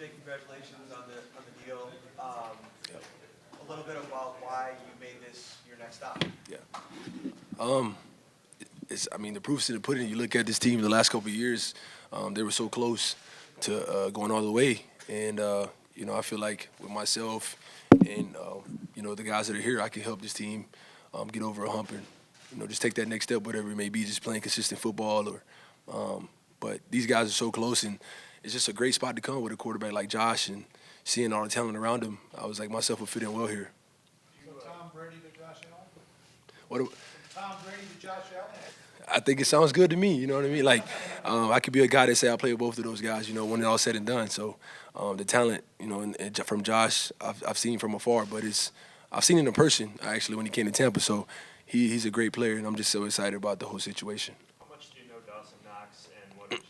Jake, congratulations on the deal. A little bit about why you made this your next stop. Yeah. Um, I mean, the proof's in the pudding. You look at this team the last couple of years, they were so close to going all the way. And, I feel like with myself and, the guys that are here, I can help this team get over a hump and, just take that next step, whatever it may be, just playing consistent football. But these guys are so close, and it's just a great spot to come with a quarterback like Josh and seeing all the talent around him. I was like, myself would fit in well here. From Tom Brady to Josh Allen? What? From Tom Brady to Josh Allen? I think it sounds good to me. You know what I mean? Like, I could be a guy that say I play with both of those guys. When it all said and done. So, the talent, and from Josh, I've seen from afar, but I've seen it in person actually when he came to Tampa. So, he's a great player, and I'm just so excited about the whole situation. How much do you know Dawson Knox, and what did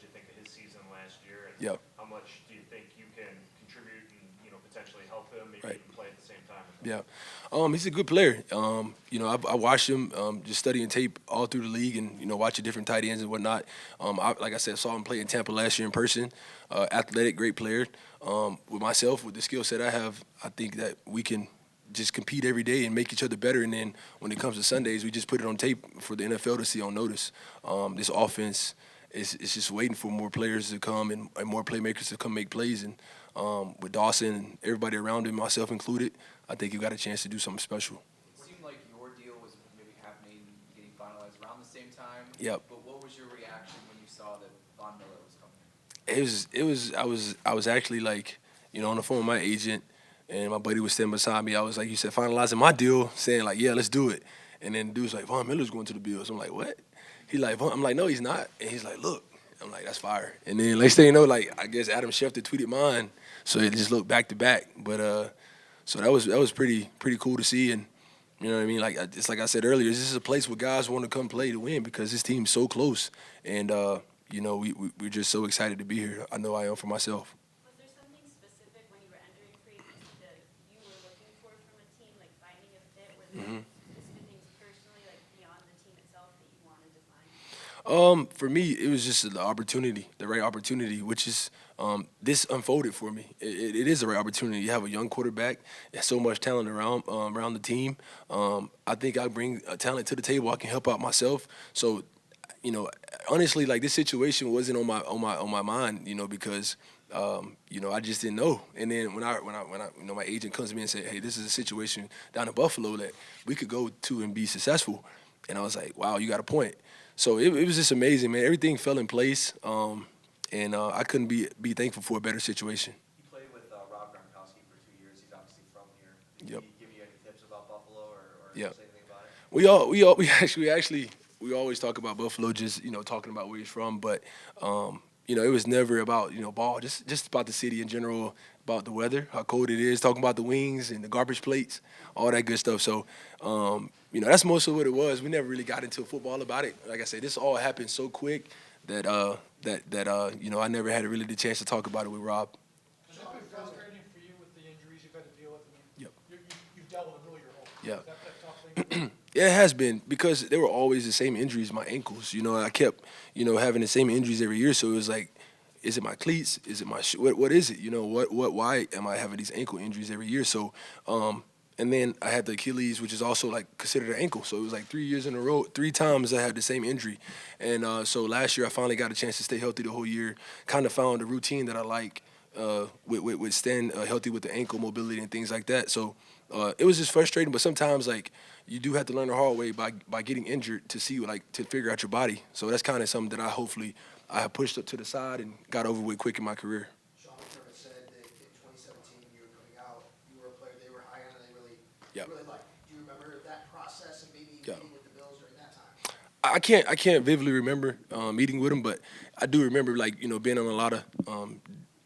you think of his season last year? And Yep. how much do you think you can contribute and potentially help him, maybe Right. even play at the same time? Yeah, he's a good player. I watched him just studying tape all through the league, and watching different tight ends and whatnot. Like I said, saw him play in Tampa last year in person. Athletic, great player. With myself, with the skill set I have, I think that we can just compete every day and make each other better. And then when it comes to Sundays, we just put it on tape for the NFL to see on notice. This offense is just waiting for more players to come and more playmakers to come make plays. And with Dawson and everybody around him, myself included, I think you got a chance to do something special. It seemed like your deal was maybe happening, getting finalized around the same time. Yep. But what was your reaction when you saw that Von Miller was coming? I was actually like, on the phone with my agent, and my buddy was standing beside me. I was like, you said finalizing my deal, saying like, yeah, let's do it. And then the dude's like, Von Miller's going to the Bills. I'm like, what? He like, I'm like, no, he's not. And he's like, look. I'm like, that's fire. And then next thing you know, like, I guess Adam Schefter tweeted mine, so it just looked back to back. But so that was pretty cool to see. And you know what I mean? Like, it's like I said earlier, this is a place where guys want to come play to win because this team's so close. And we're just so excited to be here. I know I am for myself. Was there something specific when you were entering free agency that you were looking for from a team, like finding a fit? Were there specific things personally, like beyond the team itself, that you wanted to find? For me, it was just the opportunity, the right opportunity, which is this unfolded for me. It is the right opportunity. You have a young quarterback, there's so much talent around the team. I think I bring talent to the table. I can help out myself. So, honestly, like, this situation wasn't on my mind, because I just didn't know. And then when my agent comes to me and say, hey, this is a situation down in Buffalo that we could go to and be successful, and I was like, wow, you got a point. So it was just amazing, man. Everything fell in place, and I couldn't be thankful for a better situation. You played with Rob Gronkowski for 2 years. He's obviously from here. Did Yep. he give you any tips about Buffalo or Yep. say anything about it? We always talk about Buffalo, just talking about where he's from, but it was never about ball, just about the city in general, about the weather, how cold it is, talking about the wings and the garbage plates, all that good stuff. So that's most of what it was. We never really got into football about it. Like I said, this all happened so quick that I never had really the chance to talk about it with Rob. Has that been frustrating for you with the injuries you've had to deal with? I mean, Yep. you've dealt with them really your whole life. Yeah. Is that a tough thing? Yeah, it has been, because they were always the same injuries, my ankles. I kept, having the same injuries every year. So it was like, is it my cleats? Is it my what is it? Why am I having these ankle injuries every year? So, and then I had the Achilles, which is also like considered an ankle. So it was like 3 years in a row, 3 times I had the same injury. And so last year I finally got a chance to stay healthy the whole year. Kind of found a routine that I like with staying healthy with the ankle mobility and things like that. So it was just frustrating, but sometimes like you do have to learn the hard way by getting injured to see to figure out your body. So that's kind of something that I have pushed up to the side and got over with quick in my career. Sean McDermott said that in 2017 when you were coming out, you were a player they were high on and they Yep. really liked. Do you remember that process and maybe Yep. meeting with the Bills during that time? I can't vividly remember meeting with him, but I do remember being on a lot of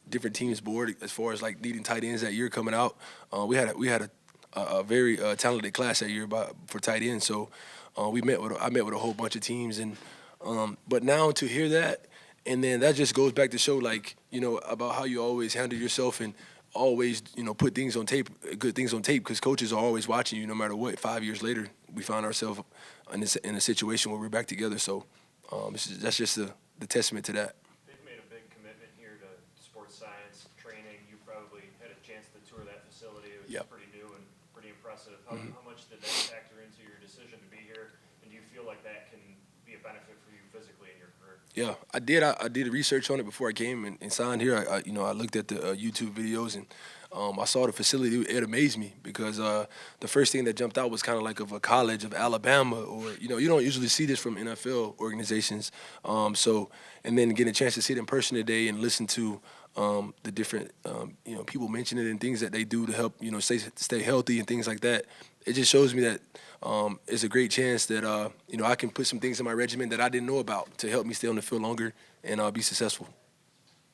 different teams' board as far as like needing tight ends that year coming out. We had a very talented class that year for tight ends, so I met with a whole bunch of teams, and but now to hear that, and then that just goes back to show about how you always handle yourself and always put things on tape, good things on tape, because coaches are always watching you no matter what. 5 years later, we found ourselves in a situation where we're back together. So that's just the testament to that. They've made a big commitment here to sports sports science training. You probably had a chance to tour that facility. It was Yep. pretty new and pretty impressive. How much did that factor into your decision to be here? And do you feel like that can be a benefit for you physically in your career? Yeah, I did. I did research on it before I came and signed here. I looked at the YouTube videos and I saw the facility. It amazed me because the first thing that jumped out was kind of like of a college of Alabama, or you don't usually see this from NFL organizations. And then getting a chance to see it in person today and listen to the different people mention it and things that they do to help stay healthy and things like that. It just shows me that it's a great chance that I can put some things in my regimen that I didn't know about to help me stay on the field longer and be successful.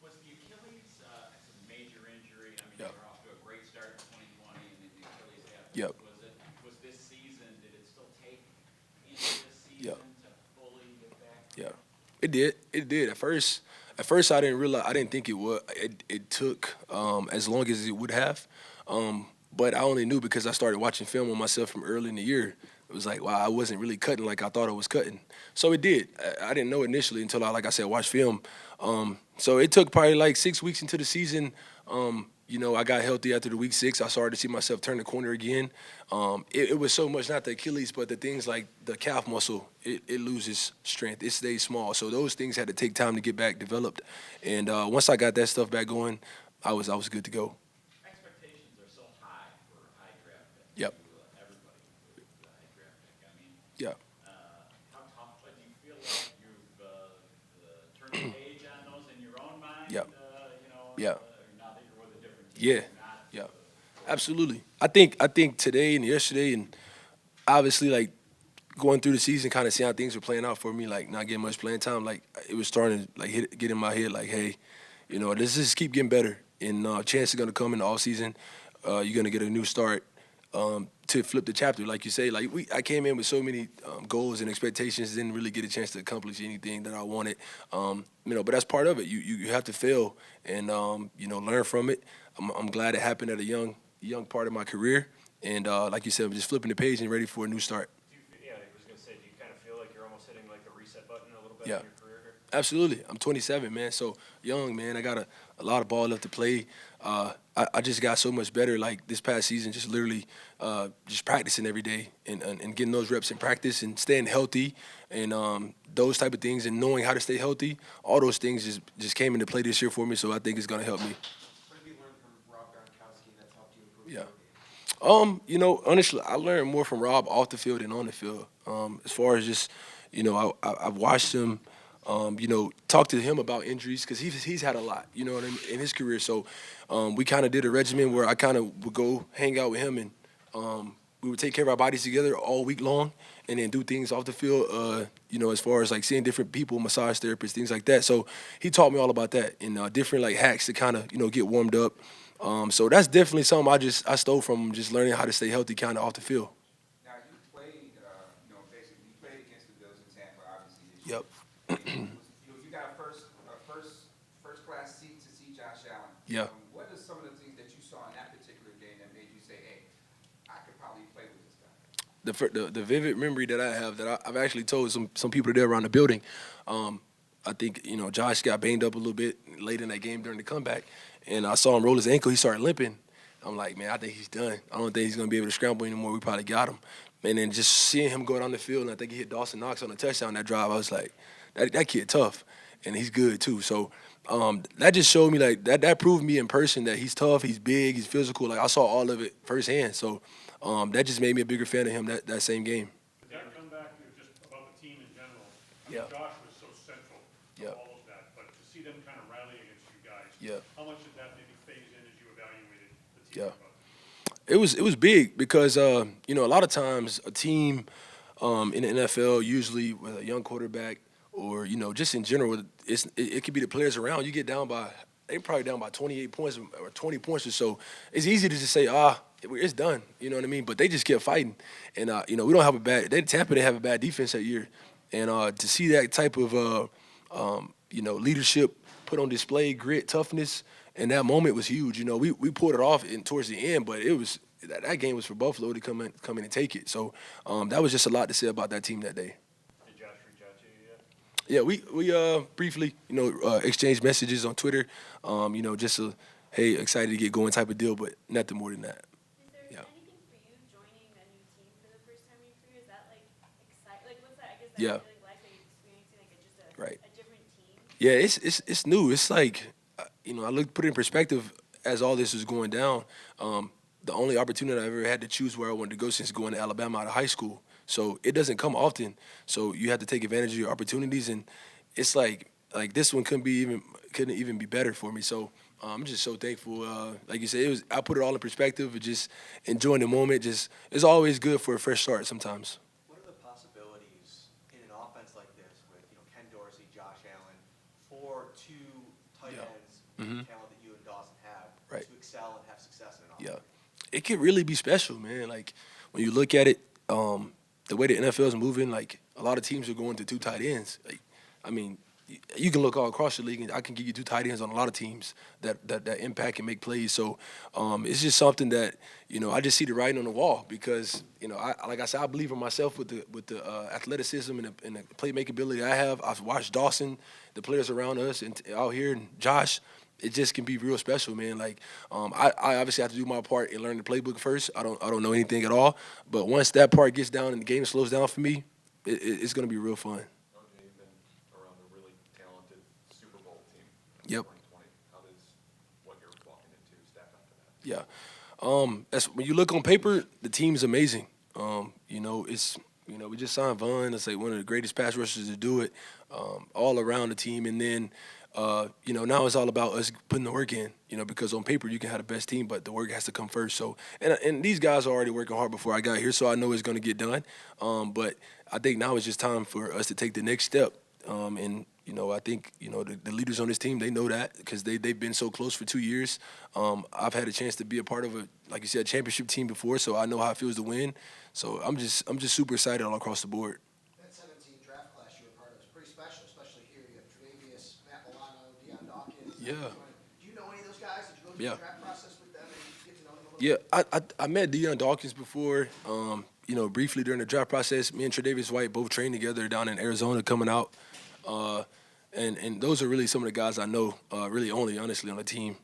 Was the Achilles a major injury? I mean, Yep. you were off to a great start in 2020, and then the Achilles happened. Yep. Was this season, did it still take into this season Yep. to fully get back? Yeah, it did. It did. At first, I didn't realize. I didn't think it would. It took as long as it would have. But I only knew because I started watching film on myself from early in the year. It was like, wow, I wasn't really cutting like I thought I was cutting. So it did. I didn't know initially until like I said, watched film. So it took probably like 6 weeks into the season. I got healthy after the week 6. I started to see myself turn the corner again. It was so much, not the Achilles, but the things like the calf muscle, it loses strength. It stays small. So those things had to take time to get back developed. And once I got that stuff back going, I was good to go. Expectations are so high for a high draft pick. Yep. Everybody with the high draft pick. I mean, Yeah. how tough, but do you feel like you've turned the page on those in your own mind? Yep. Yeah. Now that you're with a different Yeah. team, not Yeah. Absolutely. I think today and yesterday and obviously like going through the season, kind of seeing how things were playing out for me, like not getting much playing time, like it was starting to like get in my head, like, hey, let's just keep getting better. And chance is gonna come in the off season. You're gonna get a new start to flip the chapter, like you say. Like I came in with so many goals and expectations, didn't really get a chance to accomplish anything that I wanted. But that's part of it. You have to fail and learn from it. I'm glad it happened at a young part of my career, and like you said, I'm just flipping the page and ready for a new start. I was going to say, do you kind of feel like you're almost hitting like the reset button a little bit Yeah. in your career here? Absolutely. I'm 27, man, so young, man. I got a lot of ball left to play. I just got so much better, like this past season, just literally just practicing every day and getting those reps in practice and staying healthy and those type of things and knowing how to stay healthy. All those things just came into play this year for me, so I think it's going to help me. What have you learned from Rob Gronkowski that's helped you improve? Yeah. Honestly, I learned more from Rob off the field than on the field. As far as just, I've watched him, talk to him about injuries because he's had a lot, you know what I mean, in his career. So we kind of did a regimen where I kind of would go hang out with him and we would take care of our bodies together all week long and then do things off the field, as far as like seeing different people, massage therapists, things like that. So he taught me all about that and different like hacks to kind of, get warmed up. So that's definitely something I stole from just learning how to stay healthy kind of off the field. Now, you played, basically, you played against the Bills in Tampa, obviously, this year. Yep. You got a first-class seat to see Josh Allen. Yeah. What are some of the things that you saw in that particular game that made you say, hey, I could probably play with this guy? The vivid memory that I have that I've actually told some people there around the building. I think Josh got banged up a little bit late in that game during the comeback, and I saw him roll his ankle. He started limping. I'm like, man, I think he's done. I don't think he's gonna be able to scramble anymore. We probably got him. And then just seeing him go down the field, and I think he hit Dawson Knox on a touchdown that drive. I was like, that kid tough, and he's good too. So that just showed me like that proved me in person that he's tough, he's big, he's physical. Like I saw all of it firsthand. So that just made me a bigger fan of him that same game. Did that come back to just about the team in general? I mean, Yeah. Josh was so central to Yeah. all of that, but to see them kind of rally against you guys, Yeah. how much did that maybe phase in as you evaluated the team? Yeah. It was big because a lot of times a team in the NFL, usually with a young quarterback or just in general, it could be the players around. You get down by they probably down by 28 points or 20 points or so. It's easy to just say it's done. You know what I mean? But they just kept fighting, and we don't have a bad. Tampa they have a bad defense that year, and to see that type of leadership put on display, grit, toughness. And that moment was huge. We pulled it off towards the end, but it was that game was for Buffalo to come in and take it. So that was just a lot to say about that team that day. Did Josh reach out to you Yeah, we briefly, exchanged messages on Twitter, just a, hey, excited to get going type of deal, but nothing more than that. Is there Yeah. anything for you joining a new team for the first time in your career? Is that like exciting? Like, what's that? I guess that Yeah. feeling like? Are you experiencing like just Right. a different team? Yeah, it's new. It's like, I put it in perspective as all this was going down. The only opportunity I ever had to choose where I wanted to go since going to Alabama out of high school. So it doesn't come often. So you have to take advantage of your opportunities, and it's like this one couldn't even be better for me. So I'm just so thankful. Like you said, I put it all in perspective and just enjoying the moment. Just it's always good for a fresh start sometimes. What are the possibilities in an offense like this with, Ken Dorsey, Josh Allen, for two tight Yeah. ends with Mhm. the talent that you and Dawson have Right. to excel and have success in an Yeah, offense? it could really be special, man. Like when you look at it, the way the NFL is moving, like a lot of teams are going to two tight ends. Like, I mean, you can look all across the league, and I can give you two tight ends on a lot of teams that impact and make plays. So it's just something that I just see the writing on the wall because like I said, I believe in myself with the athleticism and the playmaking ability I have. I've watched Dawson, the players around us, and out here, and Josh. It just can be real special, man. Like, I obviously have to do my part and learn the playbook first. I don't know anything at all, but once that part gets down and the game slows down for me, it's gonna be real fun. OJ, you've been around a really talented Super Bowl team. Yep. 2020. How does what you're walking into stack up to that? Yeah. That's when you look on paper, the team's amazing. It's we just signed Vaughn. That's like one of the greatest pass rushers to do it, all around the team. And then, now it's all about us putting the work in. Because on paper you can have the best team, but the work has to come first. So, and these guys are already working hard before I got here, so I know it's going to get done. But I think now it's just time for us to take the next step. I think the leaders on this team, they know that because they've been so close for 2 years. I've had a chance to be a part of like you said, championship team before, so I know how it feels to win. So I'm just super excited all across the board. That 17 draft class you were part of is pretty special, especially here. You have Tre'Davious, Matt Milano, Deion Dawkins. Yeah. Do you know any of those guys? Did you go through Yeah. the draft process with them and get to know them a little bit? Yeah, I met Deion Dawkins before. Briefly during the draft process. Me and Tre'Davious White both trained together down in Arizona coming out. And those are really some of the guys I know, really only honestly on the team.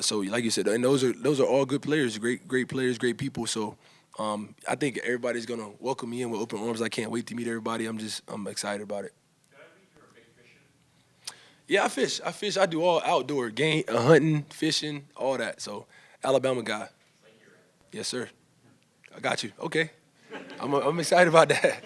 So like you said, and those are all good players, great players, great people. So I think everybody's gonna welcome me in with open arms. I can't wait to meet everybody. I'm excited about it. Did I read you're a big fisher? Yeah, I fish. I do all outdoor game, hunting, fishing, all that. So Alabama guy. Yes, sir. I got you. Okay. I'm excited about that.